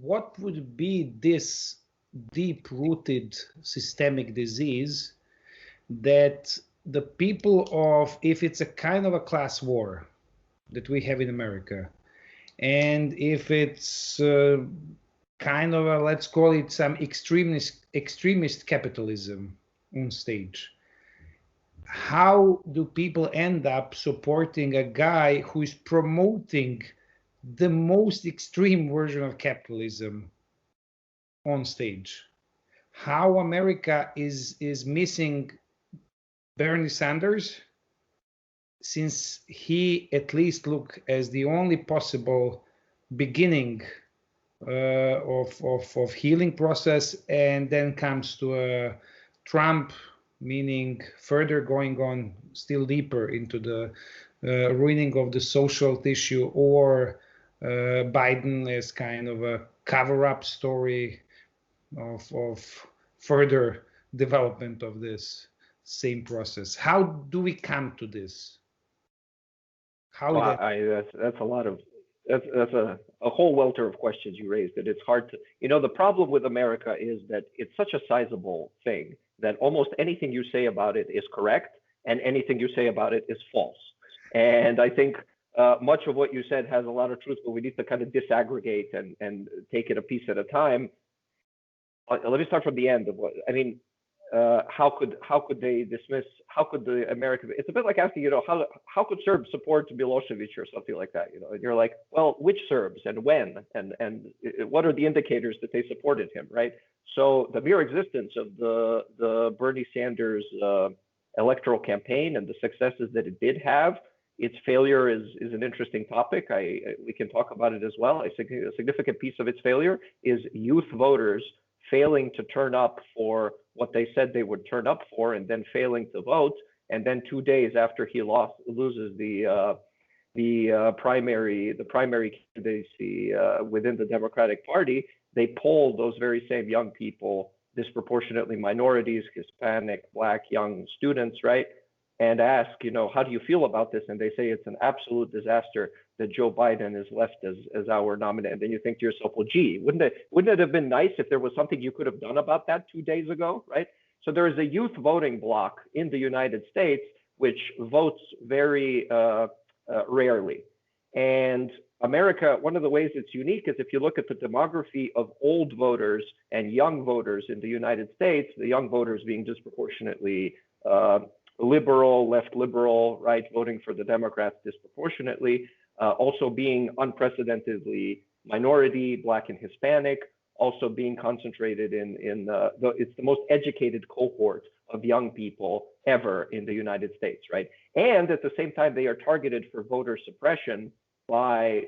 what would be this deep-rooted systemic disease that the people of, if it's a kind of a class war that we have in America, and if it's kind of a, let's call it some extremist capitalism on stage, how do people end up supporting a guy who is promoting the most extreme version of capitalism on stage? How America is missing Bernie Sanders, since he at least look as the only possible beginning of healing process, and then comes to Trump, meaning further going on still deeper into the ruining of the social tissue, or Biden as kind of a cover-up story of further development of this same process. How do we come to this? That's a lot of that's a whole welter of questions you raised. That it's hard to, the problem with America is that it's such a sizable thing that almost anything you say about it is correct, and anything you say about it is false. And I think much of what you said has a lot of truth, but we need to kind of disaggregate and take it a piece at a time. Let me start from the end of what I mean. How could they dismiss? How could the American? It's a bit like asking, how could Serbs support Milosevic or something like that? And you're like, well, which Serbs and when and what are the indicators that they supported him, right? So the mere existence of the Bernie Sanders electoral campaign and the successes that it did have, its failure is an interesting topic. We can talk about it as well. A significant piece of its failure is youth voters failing to turn up for what they said they would turn up for, and then failing to vote. And then 2 days after he loses the primary candidacy within the Democratic Party, they poll those very same young people, disproportionately minorities, Hispanic, Black, young students, right? And ask, how do you feel about this? And they say it's an absolute disaster that Joe Biden is left as our nominee. And then you think to yourself, well, gee, wouldn't it have been nice if there was something you could have done about that 2 days ago, right? So there is a youth voting bloc in the United States which votes very rarely. And America, one of the ways it's unique is if you look at the demography of old voters and young voters in the United States, the young voters being disproportionately liberal, left liberal, right, voting for the Democrats disproportionately, also being unprecedentedly minority, Black and Hispanic, also being concentrated it's the most educated cohort of young people ever in the United States, right? And at the same time, they are targeted for voter suppression by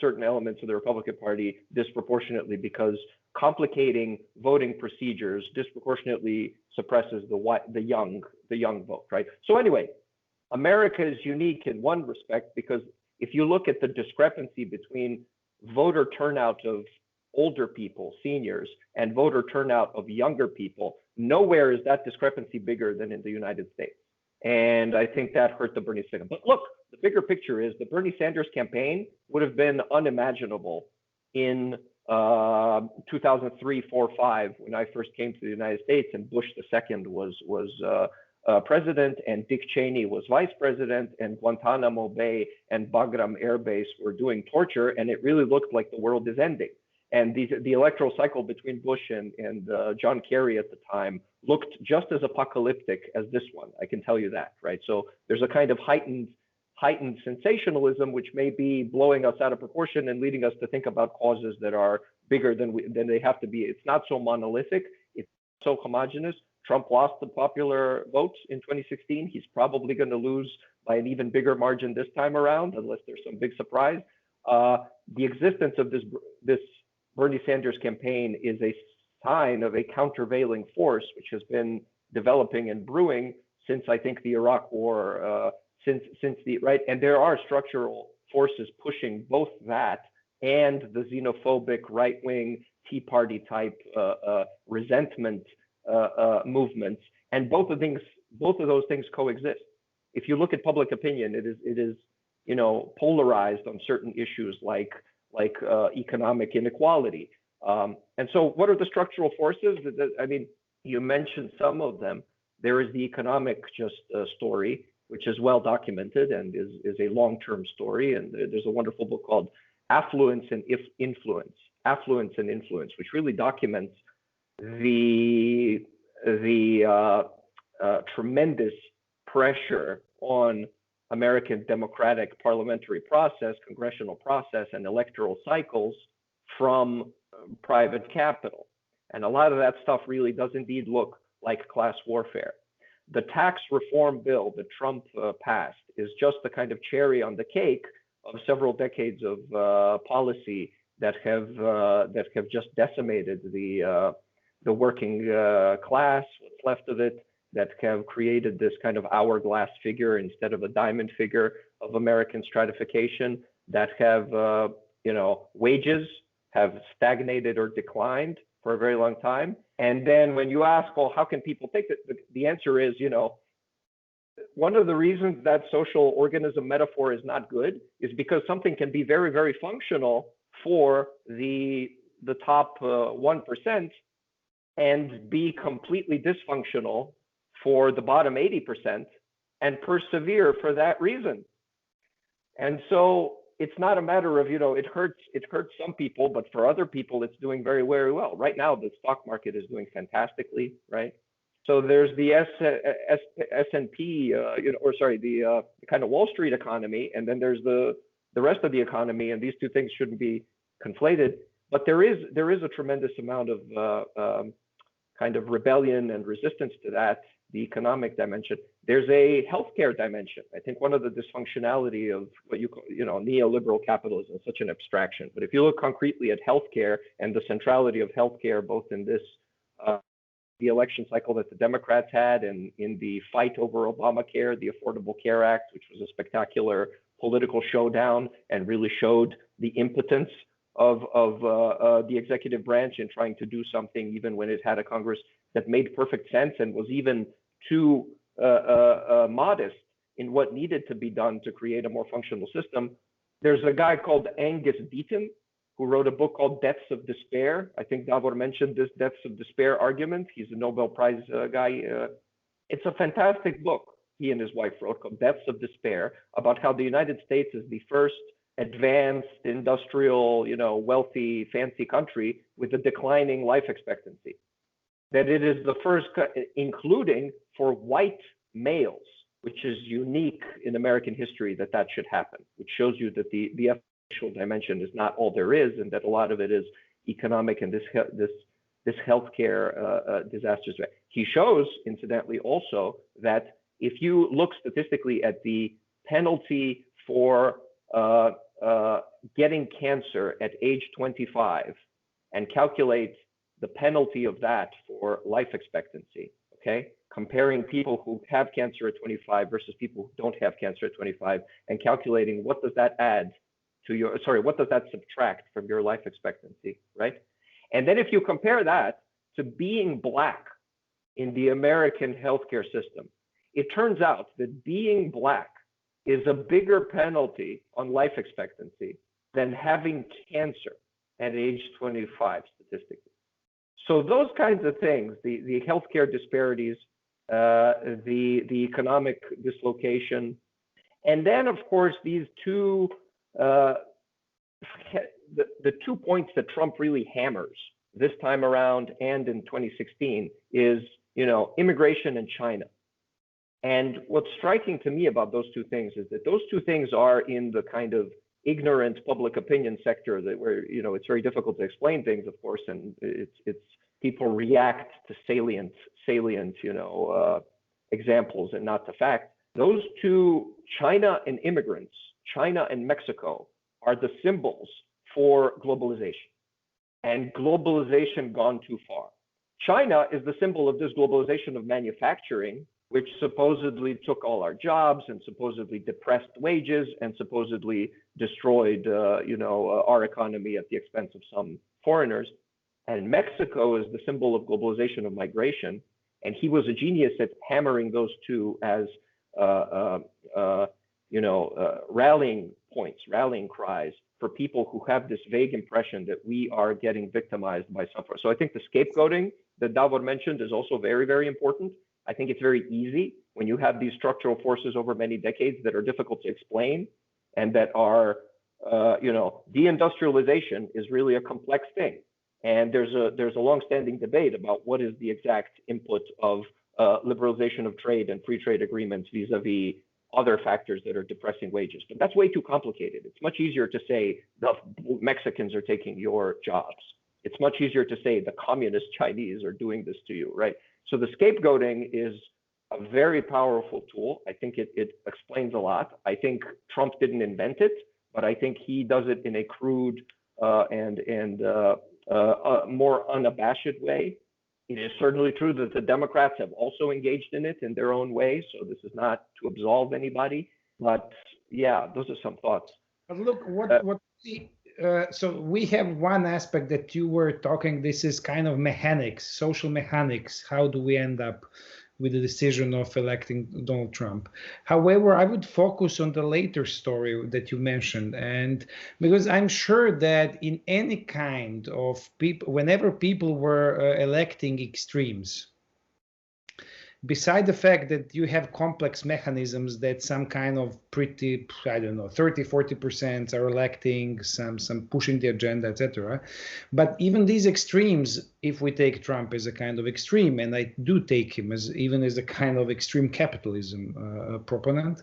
certain elements of the Republican Party disproportionately, because complicating voting procedures disproportionately suppresses the young vote, right? So anyway, America is unique in one respect, because if you look at the discrepancy between voter turnout of older people, seniors, and voter turnout of younger people, nowhere is that discrepancy bigger than in the United States. And I think that hurt the Bernie Sanders. But look, the bigger picture is the Bernie Sanders campaign would have been unimaginable in 2003, 4, 5, when I first came to the United States and Bush II was president and Dick Cheney was vice president, and Guantanamo Bay and Bagram Air Base were doing torture, and it really looked like the world is ending. And the electoral cycle between Bush and John Kerry at the time looked just as apocalyptic as this one. I can tell you that, right? So there's a kind of heightened sensationalism, which may be blowing us out of proportion and leading us to think about causes that are bigger than they have to be. It's not so monolithic. It's so homogenous. Trump lost the popular vote in 2016. He's probably going to lose by an even bigger margin this time around, unless there's some big surprise. The existence of this Bernie Sanders campaign is a sign of a countervailing force, which has been developing and brewing since, I think, the Iraq War, right? And there are structural forces pushing both that and the xenophobic right-wing Tea Party type resentment movements, and both of those things coexist. If you look at public opinion, it is polarized on certain issues like like economic inequality. And so what are the structural forces? I mean, you mentioned some of them. There is the economic story, which is well documented and is a long-term story. And there's a wonderful book called Affluence and Influence, which really documents the tremendous pressure on American democratic parliamentary process, congressional process, and electoral cycles from private capital. And a lot of that stuff really does indeed look like class warfare. The tax reform bill that Trump passed is just the kind of cherry on the cake of several decades of policy that have just decimated the working class, what's left of it, that have created this kind of hourglass figure instead of a diamond figure of American stratification, that have, wages have stagnated or declined for a very long time. And then when you ask, well, how can people take it? The answer is, one of the reasons that social organism metaphor is not good is because something can be very, very functional for the top 1% and be completely dysfunctional for the bottom 80% and persevere for that reason. And so it's not a matter of, it hurts some people, but for other people, it's doing very, very well. Right now, the stock market is doing fantastically, right? So there's the S&P, the kind of Wall Street economy, and then there's the rest of the economy, and these two things shouldn't be conflated. But there is a tremendous amount of kind of rebellion and resistance to that, the economic dimension. There's a healthcare dimension. I think one of the dysfunctionality of what you call, neoliberal capitalism is such an abstraction. But if you look concretely at healthcare and the centrality of healthcare, both in this the election cycle that the Democrats had and in the fight over Obamacare, the Affordable Care Act, which was a spectacular political showdown and really showed the impotence of the executive branch in trying to do something even when it had a Congress that made perfect sense and was even too modest in what needed to be done to create a more functional system. There's a guy called Angus Deaton who wrote a book called Deaths of Despair. I think Davor mentioned this Deaths of Despair argument. He's a Nobel Prize guy. It's a fantastic book he and his wife wrote called Deaths of Despair about how the United States is the first advanced, industrial, wealthy, fancy country with a declining life expectancy. That it is the first, including for white males, which is unique in American history that should happen, which shows you that the social dimension is not all there is, and that a lot of it is economic and this healthcare disasters. He shows, incidentally, also that if you look statistically at the penalty for getting cancer at age 25 and calculate the penalty of that for life expectancy, okay? Comparing people who have cancer at 25 versus people who don't have cancer at 25 and calculating what does that add to your, what does that subtract from your life expectancy, right? And then if you compare that to being Black in the American healthcare system, it turns out that being Black is a bigger penalty on life expectancy than having cancer at age 25 statistically. So those kinds of things, the healthcare disparities, the economic dislocation, and then of course these two, the 2 points that Trump really hammers this time around and in 2016 is, immigration and China. And what's striking to me about those two things is that those two things are in the kind of ignorant public opinion sector that where, it's very difficult to explain things, of course, and it's people react to salient, examples and not to fact. Those two, China and immigrants, China and Mexico, are the symbols for globalization, and globalization gone too far. China is the symbol of this globalization of manufacturing, which supposedly took all our jobs and supposedly depressed wages and supposedly destroyed, our economy at the expense of some foreigners. And Mexico is the symbol of globalization of migration. And he was a genius at hammering those two as, rallying points, rallying cries for people who have this vague impression that we are getting victimized by software. So I think the scapegoating that Davor mentioned is also very, very important. I think it's very easy when you have these structural forces over many decades that are difficult to explain and that are, deindustrialization is really a complex thing. And there's a long-standing debate about what is the exact input of liberalization of trade and free trade agreements vis-a-vis other factors that are depressing wages. But that's way too complicated. It's much easier to say the Mexicans are taking your jobs. It's much easier to say the communist Chinese are doing this to you, right? So the scapegoating is a very powerful tool. I think it explains a lot. I think Trump didn't invent it, but I think he does it in a crude and more unabashed way. It is certainly true that the Democrats have also engaged in it in their own way. So this is not to absolve anybody, but yeah, those are some thoughts. But look, so we have one aspect that you were talking. This is kind of mechanics, social mechanics. How do we end up with the decision of electing Donald Trump? However, I would focus on the later story that you mentioned, and because I'm sure that in any kind of people, whenever people were electing extremes, beside the fact that you have complex mechanisms that some kind of pretty, 30-40% are electing, some pushing the agenda, etc. But even these extremes, if we take Trump as a kind of extreme, and I do take him as even as a kind of extreme capitalism proponent,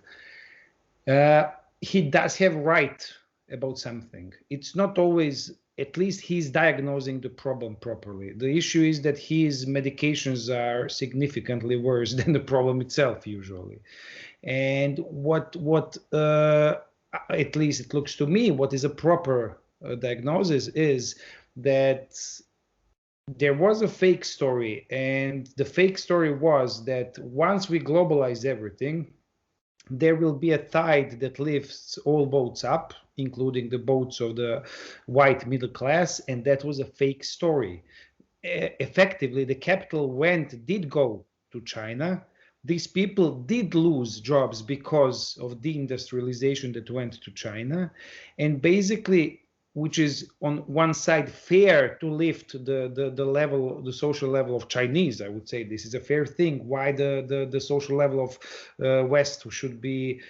he does have right about something. It's not always, at least he's diagnosing the problem properly. The issue is that his medications are significantly worse than the problem itself usually. And what at least it looks to me, what is a proper diagnosis is that there was a fake story. And the fake story was that once we globalize everything, there will be a tide that lifts all boats up, including the boats of the white middle class, and that was a fake story. Effectively, the capital did go to China. These people did lose jobs because of deindustrialization that went to China, and basically, which is on one side fair to lift the level, the social level of Chinese. I would say this is a fair thing. Why the social level of West should be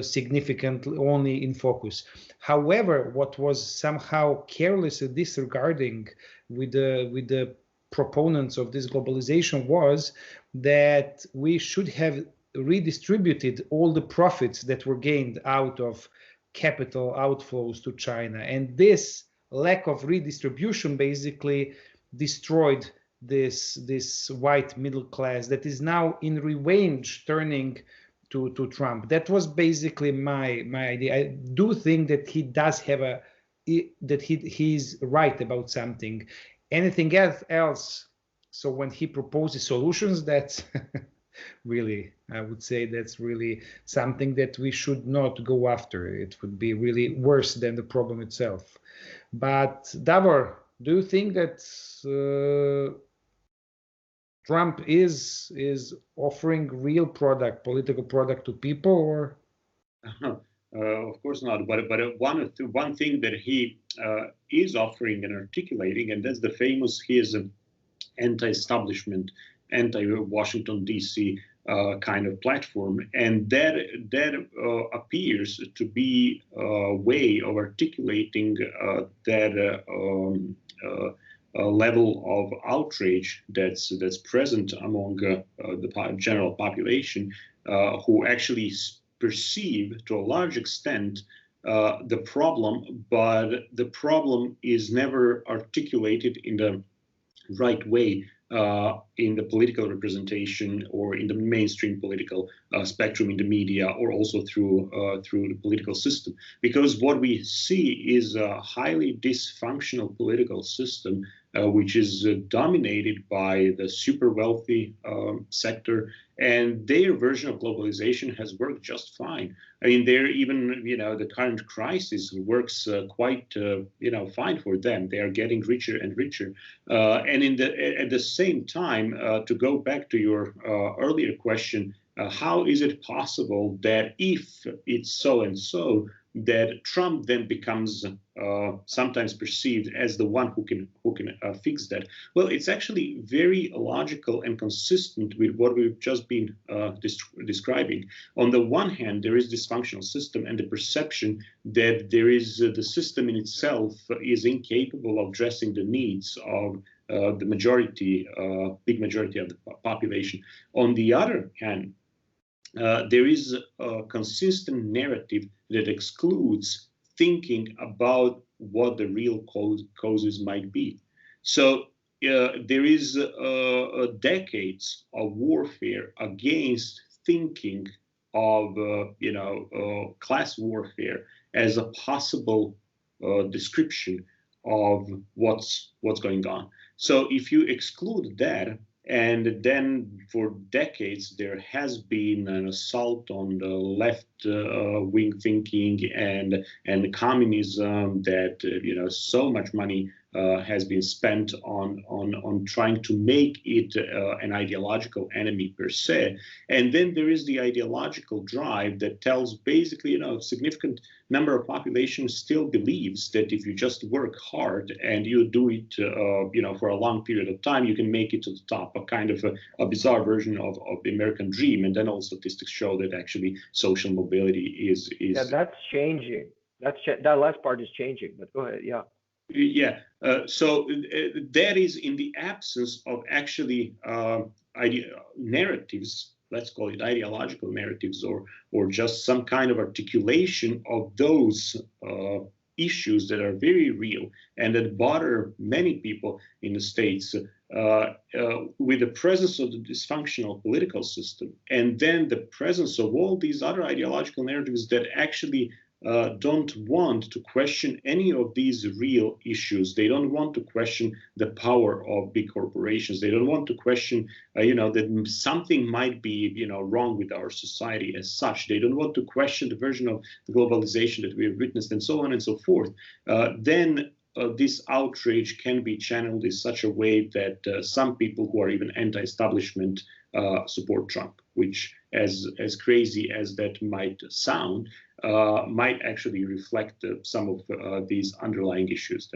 significantly only in focus. However, what was somehow carelessly disregarding with the proponents of this globalization was that we should have redistributed all the profits that were gained out of capital outflows to China. And this lack of redistribution basically destroyed this white middle class that is now in revenge turning to Trump. That was basically my idea. I do think that he does have he's right about something. Anything else, so when he proposes solutions, that's really, I would say that's really something that we should not go after. It would be really worse than the problem itself. But Davor, do you think that Trump is offering real political product to people, or? Of course not. But one thing that he is offering and articulating, and that's the famous his anti-establishment, anti-Washington D.C. Kind of platform, and that appears to be a way of articulating that level of outrage that's present among the general population, who actually perceive to a large extent the problem, but the problem is never articulated in the right way in the political representation or in the mainstream political spectrum in the media, or also through the political system. Because what we see is a highly dysfunctional political system, which is dominated by the super wealthy sector, and their version of globalization has worked just fine. I mean, they're even, the current crisis works quite, fine for them. They are getting richer and richer. And at the same time, to go back to your earlier question, how is it possible that if it's so and so, that Trump then becomes sometimes perceived as the one who can fix that. Well, it's actually very logical and consistent with what we've just been describing. On the one hand, there is dysfunctional system and the perception that there is the system in itself is incapable of addressing the needs of the majority, big majority of the population. On the other hand, there is a consistent narrative that excludes thinking about what the real causes might be. So there is decades of warfare against thinking of class warfare as a possible description of what's going on. So if you exclude that, and then for decades, there has been an assault on the left-wing thinking and communism that, so much money has been spent on trying to make it an ideological enemy per se. And then there is the ideological drive that tells basically, a significant number of population still believes that if you just work hard and you do it, for a long period of time, you can make it to the top, a kind of a bizarre version of the American dream. And then all statistics show that actually social mobility is. Yeah, that's changing. That last part is changing, but go ahead. Yeah. Yeah, so that is in the absence of actually narratives, let's call it ideological narratives, or just some kind of articulation of those issues that are very real and that bother many people in the States, with the presence of the dysfunctional political system, and then the presence of all these other ideological narratives that actually don't want to question any of these real issues. They don't want to question the power of big corporations. They don't want to question, that something might be, wrong with our society as such. They don't want to question the version of the globalization that we have witnessed, and so on and so forth. Then this outrage can be channeled in such a way that some people who are even anti-establishment support Trump, which, as crazy as that might sound, might actually reflect some of these underlying issues